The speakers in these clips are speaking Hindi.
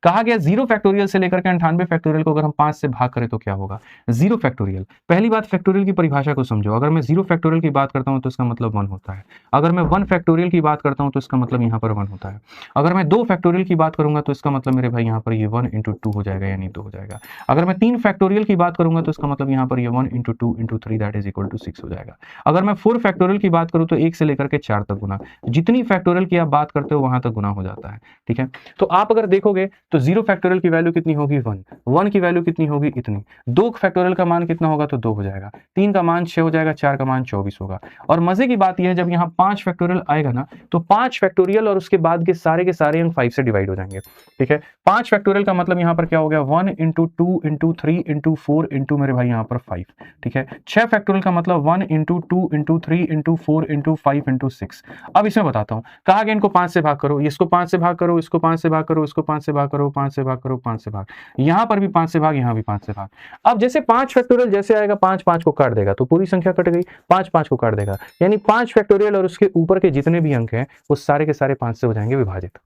कहा गया 0 फैक्टोरियल से लेकर के 98 फैक्टोरियल को अगर हम 5 से भाग करें तो क्या होगा? 0 फैक्टोरियल। पहली बात फैक्टोरियल की परिभाषा को समझो। अगर मैं 0 फैक्टोरियल की बात करता हूं तो इसका मतलब 1 होता है। अगर मैं 1 फैक्टोरियल की बात करता हूं तो इसका मतलब यहां पर 1 होता है। अगर मैं 2 फैक्टोरियल की बात करूंगा तो इसका मतलब मेरे भाई यहां पर ये 1 इंटू 2 हो जाएगा, यानी 2 हो जाएगा। अगर मैं 3 फैक्टोरियल की बात करूंगा तो इसका मतलब यहां पर ये 1 into 2 into 3 that is equal to 6 हो जाएगा। अगर मैं 4 फैक्टोरियल की बात करूं तो 1 से लेकर के 4 तक गुना, जितनी फैक्टोरियल की आप बात करते हो वहां तक गुना हो जाता है। ठीक है, तो आप अगर देखोगे तो 0 फैक्टोरियल की वैल्यू कितनी होगी? 1। 1 की वैल्यू कितनी होगी? इतनी। 2 फैक्टोरियल का मान कितना होगा? तो 2 हो जाएगा। 3 का मान 6 हो जाएगा, 4 का मान 24 होगा। और मजे की बात यह है जब यहाँ 5 फैक्टोरियल आएगा ना, तो 5 फैक्टोरियल और उसके बाद के सारे अंक 5 से डिवाइड हो जाएंगे। ठीक है, 5 फैक्टोरियल का मतलब यहाँ पर क्या हो गया? 1 इंटू 2 इंटू 3 इंटू 4 इंटू मेरे भाई यहाँ पर 5। ठीक है, 6 फैक्टोरियल का मतलब 1 into 2 into 3 into 4 into 5 into 6। अब इसमें बताता हूँ, कहा गया इनको 5 से भाग करो, इसको 5 से भाग करो, इसको 5 से भाग करो, इसको 5 से भाग करो, 5 से भाग करो, 5 से भाग, यहां पर भी 5 से भाग, यहां भी 5 से भाग। अब जैसे 5 फैक्टोरियल जैसे आएगा 5 5 को काट देगा तो पूरी संख्या कट गई, 5 5 को काट देगा, यानी 5 फैक्टोरियल और उसके ऊपर के जितने भी अंक हैं वो सारे के सारे 5 से हो जाएंगे विभाजित।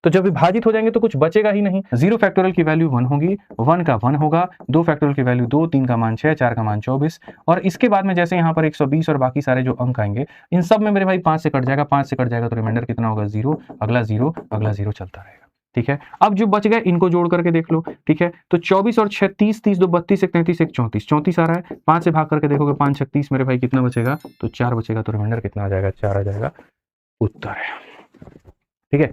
तो जब विभाजित हो जाएंगे तो कुछ बचेगा ही नहीं। 0 फैक्टोरियल की वैल्यू 1 होगी, 1 का 1 होगा, 2 फैक्टोरियल की वैल्यू 2, 3 का मान 6, 4 का मान 24, और इसके बाद में जैसे यहाँ पर 120 और बाकी सारे जो अंक आएंगे इन सब में मेरे भाई 5 से कट जाएगा, 5 से कट जाएगा तो रिमाइंडर कितना होगा? 0, अगला 0, अगला 0 चलता रहेगा। ठीक है, अब जो बच गए इनको जोड़ करके देख लो। ठीक है, तो 24 और 6 30, 30 2 32, 1 33, 1 34, 34 आ रहा है। 5 से भाग करके देखोगे 5 36 मेरे भाई कितना बचेगा? तो 4 बचेगा, तो रिमाइंडर कितना आ जाएगा? 4 आ जाएगा। उत्तर है। ठीक है।